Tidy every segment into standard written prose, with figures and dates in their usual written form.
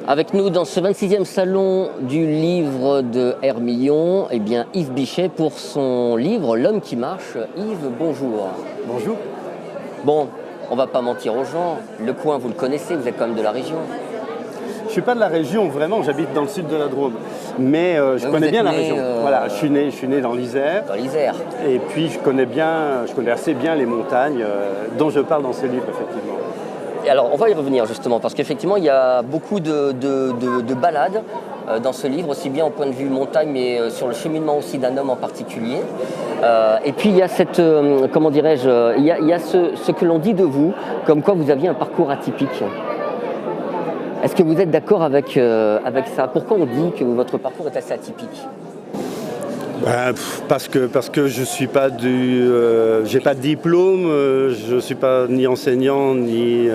Avec nous dans ce 26e salon du livre de Hermillon, eh bien Yves Bichet pour son livre L'homme qui marche. Yves, bonjour. Bonjour. Bon, on va pas mentir aux gens, le coin vous le connaissez, vous êtes quand même de la région. Je suis pas de la région vraiment, j'habite dans le sud de la Drôme, mais je connais bien la région. Voilà, je suis né dans l'Isère. Dans l'Isère. Et puis je connais assez bien les montagnes dont je parle dans ce livre effectivement. Et alors on va y revenir justement parce qu'effectivement il y a beaucoup de balades dans ce livre, aussi bien au point de vue montagne mais sur le cheminement aussi d'un homme en particulier. Et puis il y a cette, comment dirais-je, il y a ce que l'on dit de vous, comme quoi vous aviez un parcours atypique. Est-ce que vous êtes d'accord avec ça? Pourquoi on dit que votre parcours est assez atypique? Parce que je suis pas j'ai pas de diplôme, je suis pas ni enseignant ni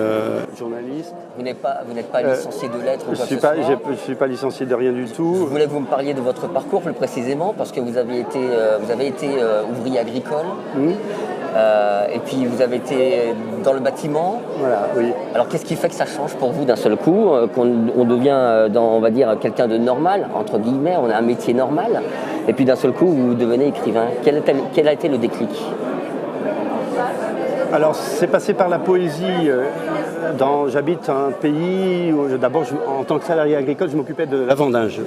journaliste. Vous n'êtes pas licencié de lettres ou quoi que ce soit. Je suis pas licencié de rien du tout. Je voulais que vous me parliez de votre parcours plus précisément parce que vous avez été ouvrier agricole. Et puis vous avez été dans le bâtiment. Voilà, oui. Alors qu'est-ce qui fait que ça change pour vous d'un seul coup, qu'on devient, on va dire, quelqu'un de normal, entre guillemets, on a un métier normal, et puis d'un seul coup vous devenez écrivain. Quel a été le déclic? Alors c'est passé par la poésie. J'habite un pays où d'abord en tant que salarié agricole je m'occupais de la vendange.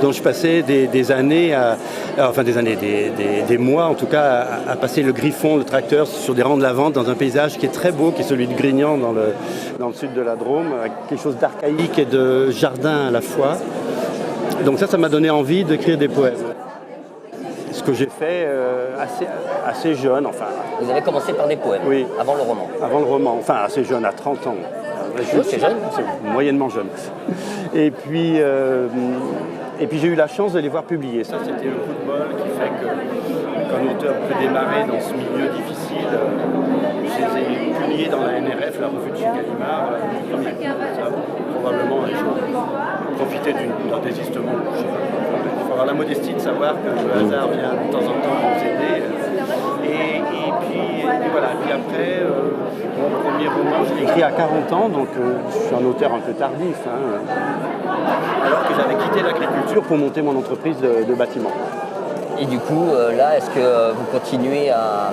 Donc je passais des années, des mois en tout cas à passer le griffon, le tracteur sur des rangs de lavande dans un paysage qui est très beau, qui est celui de Grignan dans le sud de la Drôme, avec quelque chose d'archaïque et de jardin à la fois. Donc ça m'a donné envie d'écrire des poèmes. Ce que j'ai fait assez jeune, enfin. Vous avez commencé par des poèmes, oui. Avant le roman. Avant le roman, enfin assez jeune, à 30 ans. C'est jeune. C'est moyennement jeune. Et puis j'ai eu la chance de les voir publiés. Ça, c'était le coup de bol qui fait qu'un auteur peut démarrer dans ce milieu difficile. Je les ai publiés dans la NRF, la revue de chez Gallimard, probablement un jour. Profiter d'un désistement. Il faut avoir la modestie de savoir que le hasard vient de temps en temps nous aider. Et puis voilà. Puis après, mon premier roman, je l'ai écrit à 40 ans, donc je suis un auteur un peu tardif. Alors que j'avais quitté l'agriculture pour monter mon entreprise de bâtiment. Et du coup, là, est-ce que vous continuez à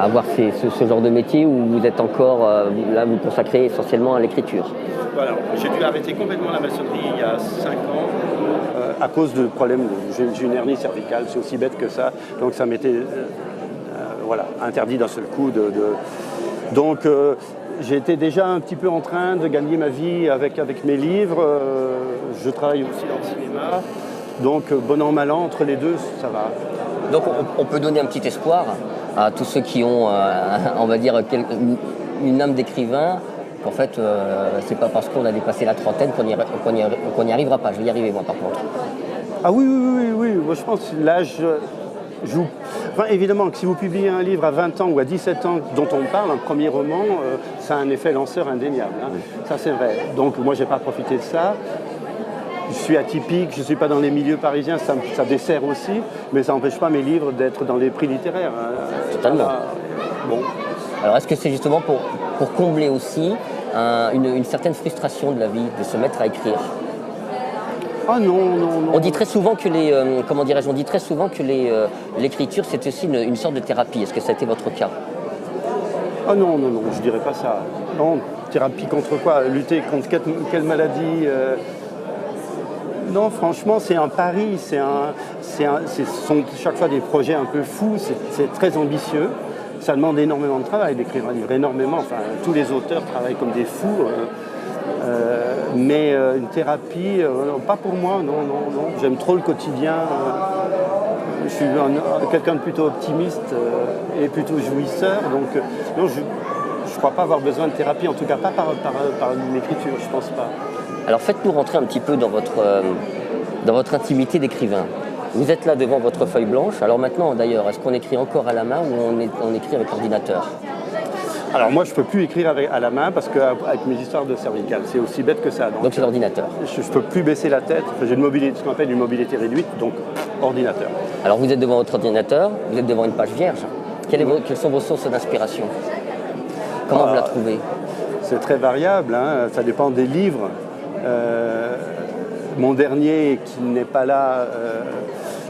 avoir ce genre de métier ou vous êtes encore, là, vous consacrez essentiellement à l'écriture? Voilà, j'ai dû arrêter complètement la maçonnerie il y a 5 ans à cause de problèmes. J'ai une hernie cervicale, c'est aussi bête que ça. Donc ça m'était interdit d'un seul coup. Donc j'étais déjà un petit peu en train de gagner ma vie avec mes livres. Je travaille aussi dans le cinéma. Donc bon an, mal an, entre les deux, ça va. Donc on peut donner un petit espoir à tous ceux qui ont, on va dire, une âme d'écrivain. En fait, c'est pas parce qu'on a dépassé la trentaine qu'on n'y arrivera pas. Je vais y arriver, moi, par contre. Ah oui. Moi, je pense que l'âge joue. Enfin, évidemment que si vous publiez un livre à 20 ans ou à 17 ans dont on parle, un premier roman, ça a un effet lanceur indéniable. Ça, c'est vrai. Donc, moi, j'ai pas profité de ça. Je suis atypique, je ne suis pas dans les milieux parisiens, ça dessert aussi, mais ça n'empêche pas mes livres d'être dans les prix littéraires. Totalement. Bon. Alors, est-ce que c'est justement pour combler aussi une certaine frustration de la vie, de se mettre à écrire? Ah non. On dit très souvent que l'écriture c'est aussi une sorte de thérapie. Est-ce que ça a été votre cas? Ah non, je dirais pas ça. Non, thérapie contre quoi? Lutter contre quelle maladie? Non, franchement, c'est un pari. Ce sont chaque fois des projets un peu fous. C'est très ambitieux. Ça demande énormément de travail d'écrire un livre, énormément. Enfin, tous les auteurs travaillent comme des fous. Mais une thérapie, pas pour moi, non. J'aime trop le quotidien. Je suis quelqu'un de plutôt optimiste et plutôt jouisseur. Donc, non, je ne crois pas avoir besoin de thérapie, en tout cas pas par l'écriture, je pense pas. Alors faites-nous rentrer un petit peu dans votre intimité d'écrivain. Vous êtes là devant votre feuille blanche. Alors maintenant, d'ailleurs, est-ce qu'on écrit encore à la main ou on écrit avec l'ordinateur? Alors moi, je ne peux plus écrire à la main parce qu'avec mes histoires de cervicales, c'est aussi bête que ça. Donc c'est l'ordinateur. Je ne peux plus baisser la tête. J'ai ce qu'on appelle une mobilité réduite, donc ordinateur. Alors vous êtes devant votre ordinateur, vous êtes devant une page vierge. Quelles sont vos sources d'inspiration? Comment vous la trouvez? C'est très variable, ça dépend des livres. Mon dernier, qui n'est pas là,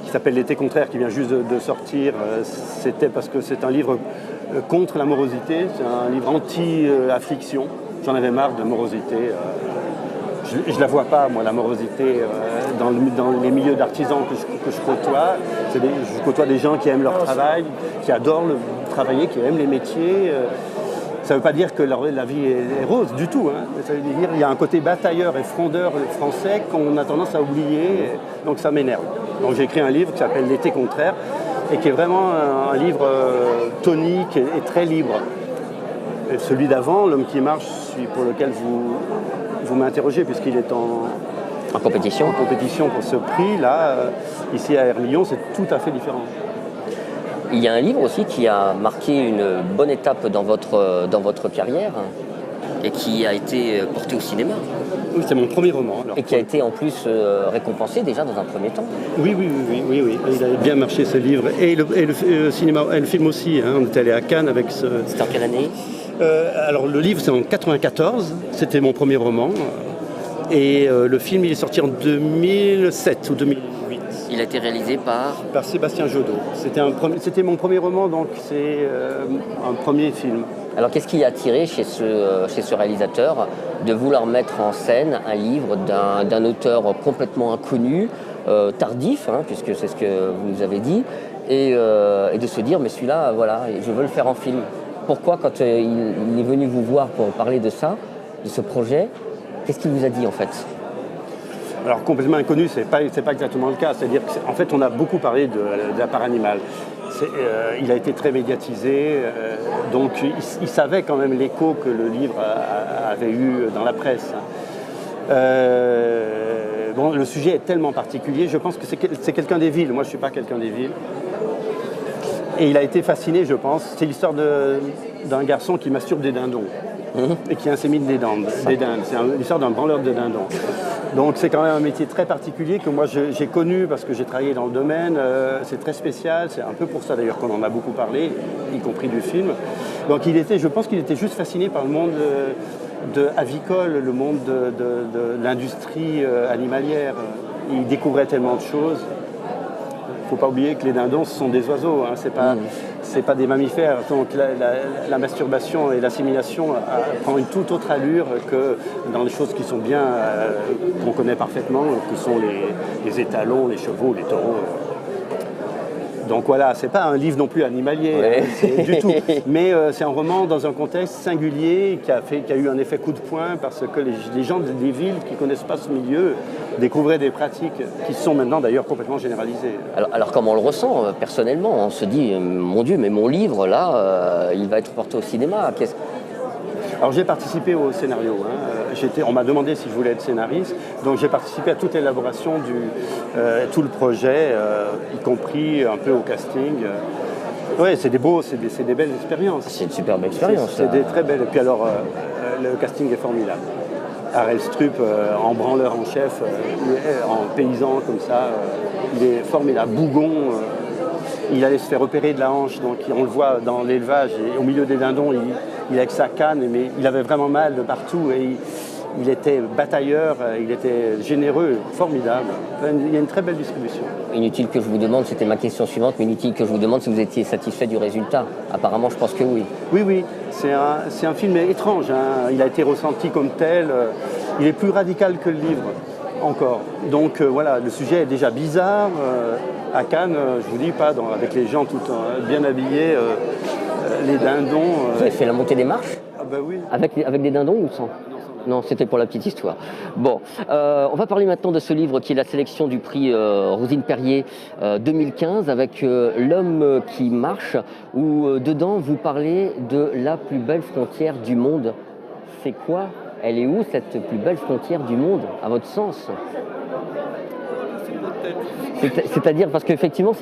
qui s'appelle L'été contraire, qui vient juste de sortir, c'était parce que c'est un livre contre la morosité, c'est un livre anti-affliction. J'en avais marre de morosité. Je ne la vois pas, moi, la morosité, dans les milieux d'artisans que je côtoie. Je côtoie des gens qui aiment leur travail, qui adorent travailler, qui aiment les métiers. Ça ne veut pas dire que la vie est rose du tout. Hein. Ça veut dire qu'il y a un côté batailleur et frondeur français qu'on a tendance à oublier, donc ça m'énerve. Donc j'ai écrit un livre qui s'appelle L'été contraire et qui est vraiment un livre tonique et très libre. Et celui d'avant, L'homme qui marche, celui pour lequel vous m'interrogez, puisqu'il est en compétition. En compétition pour ce prix, là, ici à Hermillon, c'est tout à fait différent. Il y a un livre aussi qui a marqué une bonne étape dans votre carrière et qui a été porté au cinéma. Oui, c'est mon premier roman. Alors. Et qui a été en plus récompensé déjà dans un premier temps. Oui. Il a bien marché ce livre. Et le cinéma, et le film aussi. Hein. On était allé à Cannes avec ce... C'était en quelle année ? Alors le livre c'est en 1994, c'était mon premier roman. Et le film il est sorti en 2007 ou 2008. Il a été réalisé par Sébastien Jodot. C'était mon premier roman, donc c'est un premier film. Alors qu'est-ce qui a attiré chez ce réalisateur de vouloir mettre en scène un livre d'un auteur complètement inconnu, tardif, hein, puisque c'est ce que vous nous avez dit, et de se dire mais celui-là, voilà, je veux le faire en film. Pourquoi quand il est venu vous voir pour parler de ça, de ce projet, qu'est-ce qu'il vous a dit en fait ? Alors complètement inconnu, c'est pas exactement le cas. C'est-à-dire qu'en fait, on a beaucoup parlé de la part animale. Il a été très médiatisé, donc il savait quand même l'écho que le livre avait eu dans la presse. Bon, le sujet est tellement particulier, je pense que c'est quelqu'un des villes. Moi, je ne suis pas quelqu'un des villes. Et il a été fasciné, je pense. C'est l'histoire d'un garçon qui masturbe des dindons et qui insémine des dindes. C'est l'histoire d'un branleur de dindons. Donc c'est quand même un métier très particulier que moi j'ai connu parce que j'ai travaillé dans le domaine. C'est très spécial, c'est un peu pour ça d'ailleurs qu'on en a beaucoup parlé, y compris du film. Donc je pense qu'il était juste fasciné par le monde avicole, le monde de l'industrie animalière. Il découvrait tellement de choses. Il ne faut pas oublier que les dindons, ce sont des oiseaux, hein, c'est pas des mammifères. Donc la masturbation et l'assimilation prend une toute autre allure que dans les choses qui sont bien, qu'on connaît parfaitement, que sont les étalons, les chevaux, les taureaux. Donc voilà, c'est pas un livre non plus animalier, hein, du tout. Mais c'est un roman dans un contexte singulier qui a eu un effet coup de poing parce que les gens des villes qui ne connaissent pas ce milieu découvraient des pratiques qui sont maintenant d'ailleurs complètement généralisées. Alors comment on le ressent personnellement ? On se dit, mon Dieu, mais mon livre là, il va être porté au cinéma. Alors j'ai participé au scénario, hein. On m'a demandé si je voulais être scénariste, donc j'ai participé à toute l'élaboration tout le projet, y compris un peu au casting. Oui, c'est des belles expériences. C'est une superbe expérience. C'est des très belles. Et puis alors, le casting est formidable. Harel Strup, en branleur en chef, en paysan comme ça, il est formidable. Bougon, il allait se faire opérer de la hanche, donc on le voit dans l'élevage, et au milieu des dindons, il avec sa canne, mais il avait vraiment mal de partout, et il était batailleur, il était généreux, formidable. Il y a une très belle distribution. Inutile que je vous demande, c'était ma question suivante, mais inutile que je vous demande si vous étiez satisfait du résultat. Apparemment, je pense que oui. Oui, c'est un film étrange, hein. Il a été ressenti comme tel, il est plus radical que le livre, encore. Donc voilà, le sujet est déjà bizarre. À Cannes, je vous dis pas, avec les gens tout bien habillés, les dindons. Vous avez fait la montée des marches ? Ah bah oui. Avec des dindons ou sans ? Non, c'était pour la petite histoire. Bon, on va parler maintenant de ce livre qui est la sélection du prix Rosine Perrier 2015 avec L'homme qui marche, où dedans vous parlez de la plus belle frontière du monde. C'est quoi ? Elle est où cette plus belle frontière du monde, à votre sens ? C'est-à-dire parce qu'effectivement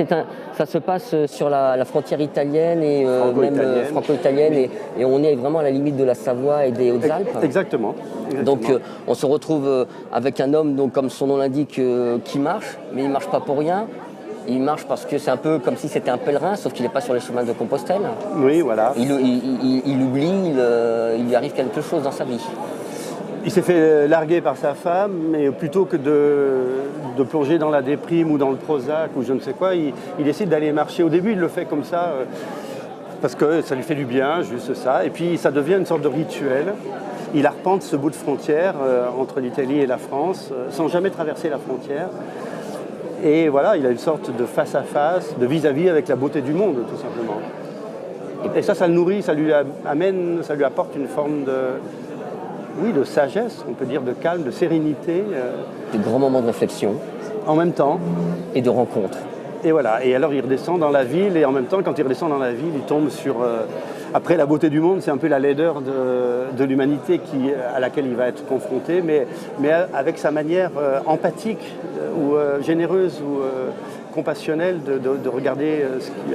ça se passe sur la frontière italienne et même franco-italienne et on est vraiment à la limite de la Savoie et des Hautes-Alpes. Exactement. Donc on se retrouve avec un homme, donc, comme son nom l'indique, qui marche, mais il ne marche pas pour rien. Il marche parce que c'est un peu comme si c'était un pèlerin, sauf qu'il n'est pas sur les chemins de Compostelle. Oui, voilà. Il oublie, il lui arrive quelque chose dans sa vie. Il s'est fait larguer par sa femme, mais plutôt que de plonger dans la déprime ou dans le Prozac ou je ne sais quoi, il décide d'aller marcher. Au début, il le fait comme ça, parce que ça lui fait du bien, juste ça. Et puis, ça devient une sorte de rituel. Il arpente ce bout de frontière entre l'Italie et la France, sans jamais traverser la frontière. Et voilà, il a une sorte de face-à-face, de vis-à-vis avec la beauté du monde, tout simplement. Et ça le nourrit, ça lui apporte une forme de sagesse, on peut dire, de calme, de sérénité. De grands moments de réflexion. En même temps. Et de rencontre. Et voilà, et alors il redescend dans la ville, et en même temps, quand il redescend dans la ville, il tombe sur... après, la beauté du monde, c'est un peu la laideur de l'humanité à laquelle il va être confronté, mais avec sa manière empathique, ou généreuse, ou compassionnelle de regarder ce qui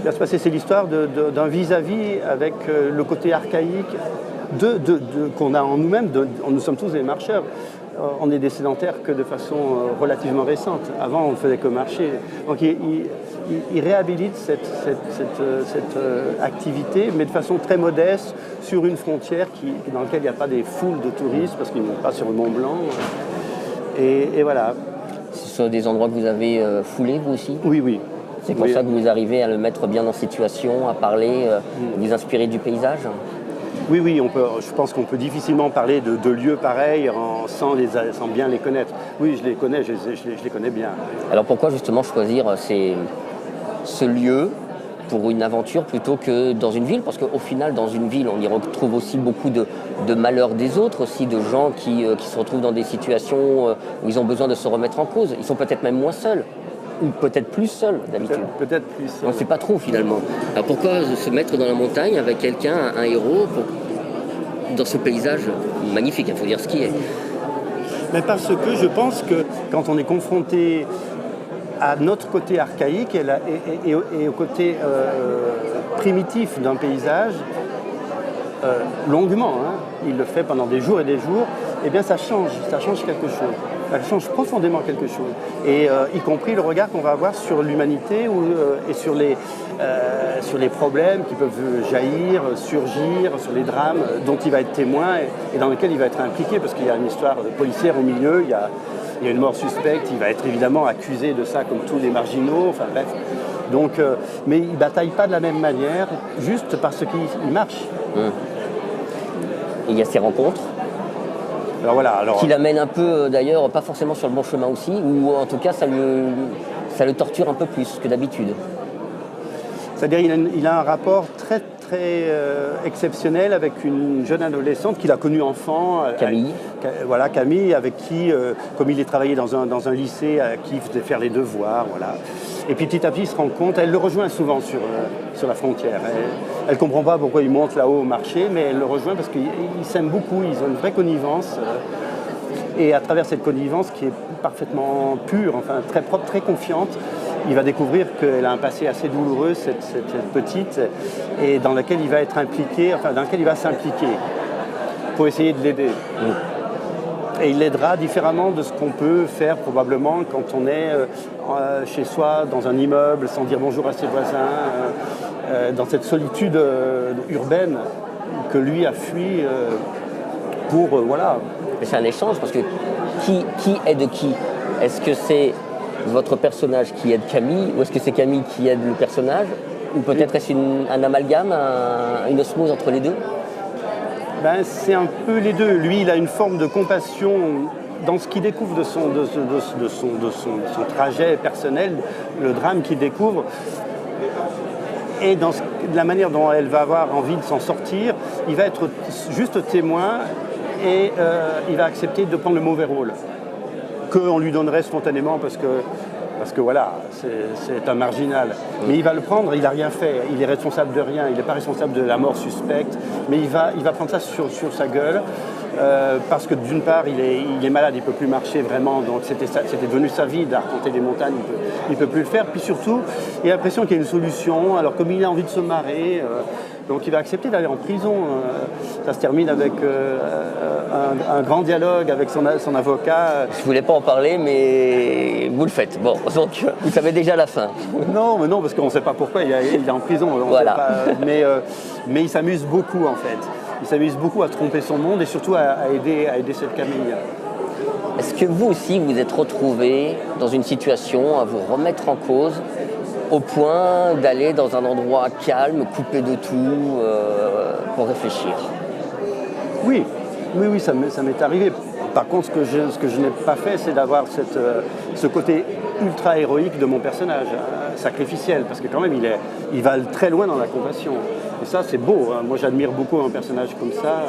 va se passer. C'est l'histoire d'un vis-à-vis avec le côté archaïque qu'on a en nous-mêmes. Nous sommes tous des marcheurs. On est des sédentaires que de façon relativement récente. Avant, on ne faisait que marcher. Donc il réhabilite cette activité, mais de façon très modeste, sur une frontière dans laquelle il n'y a pas des foules de touristes, parce qu'ils ne montent pas sur le Mont Blanc. Et voilà. Ce sont des endroits que vous avez foulés, vous aussi ? Oui. C'est pour ça que vous arrivez à le mettre bien en situation, à parler, vous inspirer du paysage ? Oui, je pense qu'on peut difficilement parler de lieux pareils sans bien les connaître. Oui, je les connais, je les connais bien. Alors pourquoi justement choisir ce lieu pour une aventure plutôt que dans une ville ? Parce qu'au final, dans une ville, on y retrouve aussi beaucoup de malheurs des autres, aussi de gens qui se retrouvent dans des situations où ils ont besoin de se remettre en cause. Ils sont peut-être même moins seuls. Ou peut-être plus seul d'habitude. Peut-être plus seul. On ne sait pas trop finalement. Alors pourquoi se mettre dans la montagne avec quelqu'un, un héros, dans ce paysage magnifique, il faut dire ce qui est. Mais parce que je pense que quand on est confronté à notre côté archaïque et au côté primitif d'un paysage, longuement, il le fait pendant des jours et des jours, eh bien ça change quelque chose. Ça change profondément quelque chose. Et y compris le regard qu'on va avoir sur l'humanité et sur les problèmes qui peuvent jaillir, surgir, sur les drames dont il va être témoin et dans lesquels il va être impliqué, parce qu'il y a une histoire policière au milieu, il y a une mort suspecte, il va être évidemment accusé de ça comme tous les marginaux, enfin bref. Donc, mais il ne bataille pas de la même manière, juste parce qu'il marche. Il y a ces rencontres. Alors voilà, qui l'amène un peu, d'ailleurs, pas forcément sur le bon chemin aussi, ou en tout cas, ça le torture un peu plus que d'habitude. C'est-à-dire il a un rapport très exceptionnel avec une jeune adolescente qu'il a connue enfant. Camille. Camille, avec qui, comme il est travaillé dans un lycée, à qui il faisait faire les devoirs, voilà. Et puis petit à petit, il se rend compte, elle le rejoint souvent sur la frontière. Elle ne comprend pas pourquoi il monte là-haut au marché, mais elle le rejoint parce qu'ils s'aiment beaucoup, ils ont une vraie connivence. Et à travers cette connivence qui est parfaitement pure, enfin très propre, très confiante, il va découvrir qu'elle a un passé assez douloureux, cette petite, et dans laquelle il va être impliqué, enfin dans laquelle il va s'impliquer pour essayer de l'aider. Et il l'aidera différemment de ce qu'on peut faire probablement quand on est chez soi, dans un immeuble, sans dire bonjour à ses voisins, dans cette solitude urbaine que lui a fui pour, voilà. Mais c'est un échange, parce que qui aide qui ? Est-ce que c'est votre personnage qui aide Camille, ou est-ce que c'est Camille qui aide le personnage ? Ou peut-être est-ce un amalgame, une osmose entre les deux ? C'est un peu les deux. Lui, il a une forme de compassion dans ce qu'il découvre de son trajet personnel, le drame qu'il découvre, et dans la manière dont elle va avoir envie de s'en sortir. Il va être juste témoin et il va accepter de prendre le mauvais rôle qu'on lui donnerait spontanément parce que voilà, c'est un marginal. Mais il va le prendre, il n'a rien fait, il est responsable de rien, il n'est pas responsable de la mort suspecte, mais il va prendre ça sur sa gueule, parce que d'une part, il est malade, il ne peut plus marcher vraiment, donc c'était devenu sa vie d'arpenter les montagnes, il ne peut plus le faire. Puis surtout, il a l'impression qu'il y a une solution, alors comme il a envie de se marrer, donc il va accepter d'aller en prison. Ça se termine avec un grand dialogue avec son avocat. Je ne voulais pas en parler, mais vous le faites. Bon, donc vous savez déjà la fin. Non, parce qu'on ne sait pas pourquoi il est en prison. Voilà. Mais il s'amuse beaucoup en fait. il s'amuse beaucoup à tromper son monde et surtout à aider cette Camille. Est-ce que vous aussi vous êtes retrouvé dans une situation à vous remettre en cause au point d'aller dans un endroit calme, coupé de tout, pour réfléchir? Oui, ça m'est arrivé. Par contre, ce que je n'ai pas fait, c'est d'avoir ce côté ultra héroïque de mon personnage, sacrificiel, parce que quand même, il va très loin dans la compassion. Et ça, c'est beau. Hein. Moi, j'admire beaucoup un personnage comme ça.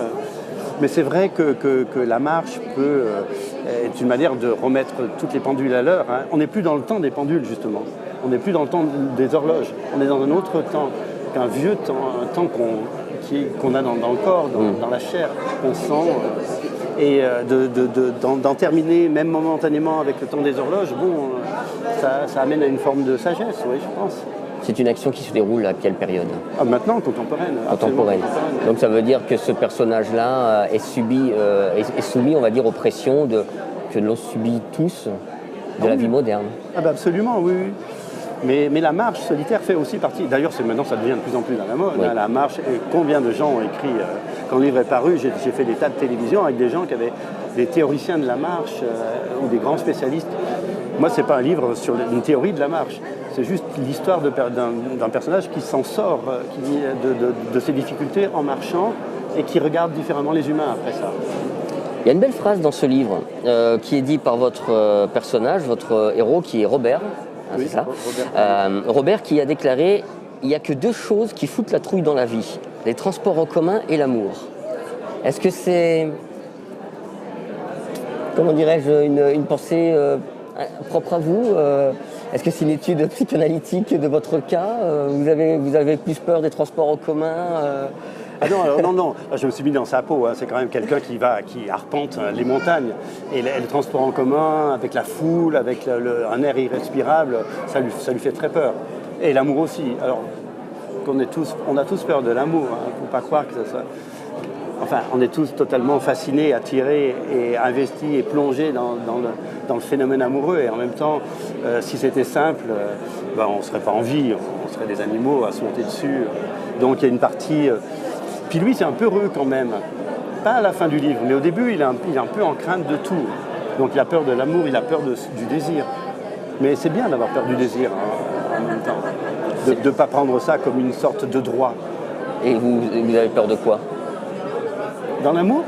Mais c'est vrai que la marche peut être une manière de remettre toutes les pendules à l'heure. Hein. On n'est plus dans le temps des pendules, justement. On n'est plus dans le temps des horloges. On est dans un autre temps, qu'un vieux temps, un temps qu'on a dans le corps, dans la chair, qu'on sent. Et d'en terminer, même momentanément, avec le temps des horloges, ça amène à une forme de sagesse, oui, je pense. C'est une action qui se déroule à quelle période? Maintenant, contemporaine. Contemporaine. Donc ça veut dire que ce personnage-là est soumis, on va dire, aux pressions que l'on subit tous de la vie moderne. Absolument, oui. Mais la marche solitaire fait aussi partie. D'ailleurs, maintenant, ça devient de plus en plus à la mode. Oui. Hein, la marche. Et combien de gens ont écrit quand le livre est paru, j'ai fait des tas de télévisions avec des gens qui avaient des théoriciens de la marche ou des grands spécialistes. Moi, c'est pas un livre sur une théorie de la marche. C'est juste l'histoire d'un personnage qui s'en sort de ses difficultés en marchant et qui regarde différemment les humains après ça. Il y a une belle phrase dans ce livre qui est dite par votre personnage, votre héros, qui est Robert. Oui, c'est ça. Robert qui a déclaré « Il n'y a que deux choses qui foutent la trouille dans la vie, les transports en commun et l'amour ». Est-ce que c'est, comment dirais-je, une pensée propre à vous? Est-ce que c'est une étude psychanalytique de votre cas? Vous avez plus peur des transports en commun Non. Je me suis mis dans sa peau. Hein. C'est quand même quelqu'un qui arpente les montagnes. Et le transport en commun, avec la foule, avec un air irrespirable, ça lui fait très peur. Et l'amour aussi. Alors, on a tous peur de l'amour. Il ne faut pas croire que ça soit... Enfin, on est tous totalement fascinés, attirés et investis et plongés dans le phénomène amoureux. Et en même temps, si c'était simple, on ne serait pas en vie, on serait des animaux à se monter dessus. Donc il y a une partie... Puis lui, c'est un peu heureux quand même. Pas à la fin du livre, mais au début, il est un peu en crainte de tout. Donc il a peur de l'amour, il a peur du désir. Mais c'est bien d'avoir peur du désir en même temps. De ne pas prendre ça comme une sorte de droit. Et vous avez peur de quoi? Dans l'amour?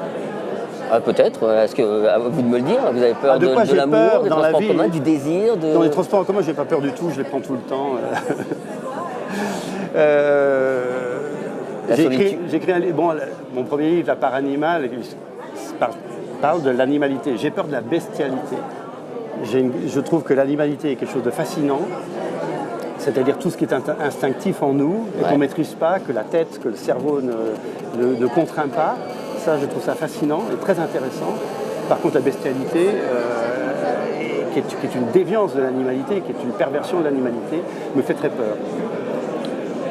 Peut-être. Est-ce que, à vous de me le dire, vous avez peur de l'amour, des transports en commun, du désir Dans les transports en commun, je n'ai pas peur du tout, je les prends tout le temps. J'ai écrit un livre, mon premier livre, La part animale, parle de l'animalité. J'ai peur de la bestialité. Je trouve que l'animalité est quelque chose de fascinant, c'est-à-dire tout ce qui est instinctif en nous et qu'on ne maîtrise pas, que la tête, que le cerveau ne contraint pas. Ça, je trouve ça fascinant et très intéressant. Par contre, la bestialité, qui est une déviance de l'animalité, qui est une perversion de l'animalité, me fait très peur.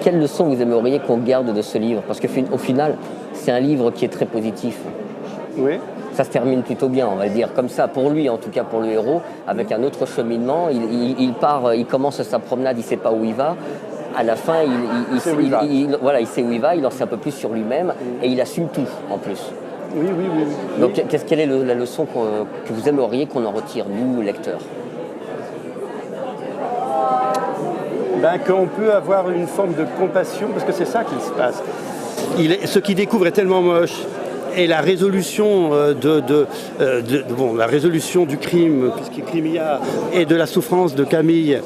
Quelle leçon vous aimeriez qu'on garde de ce livre? Parce qu'au final, c'est un livre qui est très positif. Oui. Ça se termine plutôt bien, on va le dire comme ça, pour lui, en tout cas pour le héros, avec un autre cheminement. Il part, il commence sa promenade, il ne sait pas où il va. À la fin, il sait où il va, il en sait un peu plus sur lui-même et il assume tout en plus. Oui. Donc, quelle est la leçon que vous aimeriez qu'on en retire, nous, lecteurs? Qu'on peut avoir une forme de compassion, parce que c'est ça qu'il se passe. Ce qu'il découvre est tellement moche. Et la résolution la résolution du crime, puisqu'il crime il y a, et de la souffrance de Camille,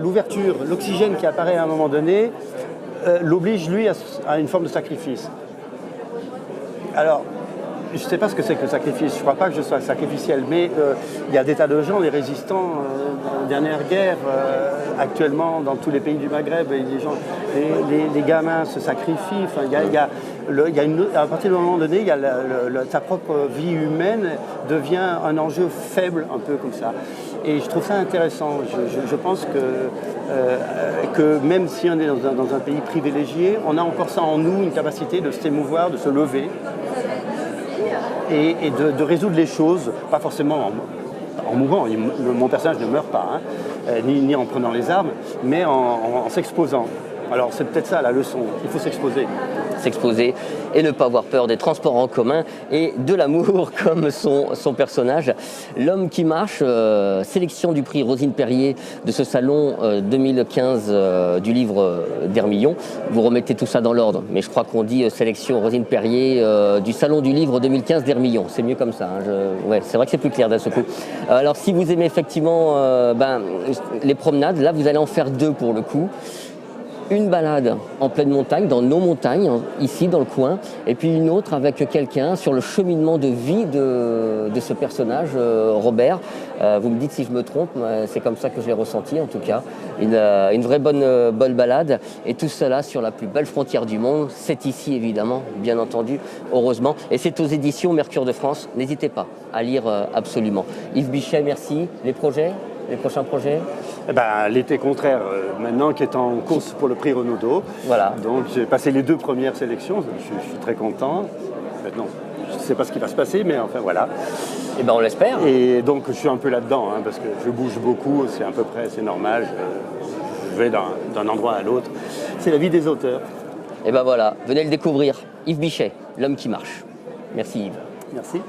l'ouverture, l'oxygène qui apparaît à un moment donné, l'oblige lui à une forme de sacrifice. Alors, je ne sais pas ce que c'est que le sacrifice, je ne crois pas que je sois sacrificiel, mais il y a des tas de gens, les résistants dans la dernière guerre, actuellement dans tous les pays du Maghreb, les gamins se sacrifient. Enfin, à partir d'un moment donné, sa propre vie humaine devient un enjeu faible, un peu comme ça. Et je trouve ça intéressant. Je pense que même si on est dans un pays privilégié, on a encore ça en nous, une capacité de s'émouvoir, de se lever et de résoudre les choses, pas forcément en mourant. Mon personnage ne meurt pas, ni en prenant les armes, mais en s'exposant. Alors c'est peut-être ça la leçon, il faut s'exposer. s'exposer et ne pas avoir peur des transports en commun et de l'amour comme son personnage. L'homme qui marche, sélection du prix Rosine Perrier de ce salon 2015 du livre d'Hermillon. Vous remettez tout ça dans l'ordre, mais je crois qu'on dit sélection Rosine Perrier du salon du livre 2015 d'Hermillon. C'est mieux comme ça. Hein. Ouais, c'est vrai que c'est plus clair d'un seul coup. Alors si vous aimez effectivement les promenades, là vous allez en faire deux pour le coup. Une balade en pleine montagne, dans nos montagnes, ici dans le coin, et puis une autre avec quelqu'un sur le cheminement de vie de ce personnage, Robert. Vous me dites si je me trompe, c'est comme ça que je l'ai ressenti en tout cas. Une vraie bonne balade, et tout cela sur la plus belle frontière du monde. C'est ici évidemment, bien entendu, heureusement, et c'est aux éditions Mercure de France. N'hésitez pas à lire absolument. Yves Bichet, merci. Les prochains projets? L'été contraire, maintenant, qui est en course pour le prix Renaudot. Voilà. Donc j'ai passé les 2 premières sélections, je suis très content. Maintenant, je ne sais pas ce qui va se passer, mais enfin voilà. Eh ben on l'espère. Et donc je suis un peu là-dedans, hein, parce que je bouge beaucoup, c'est à peu près, c'est normal, je vais d'un endroit à l'autre. C'est la vie des auteurs. Et ben voilà, venez le découvrir. Yves Bichet, l'homme qui marche. Merci Yves. Merci.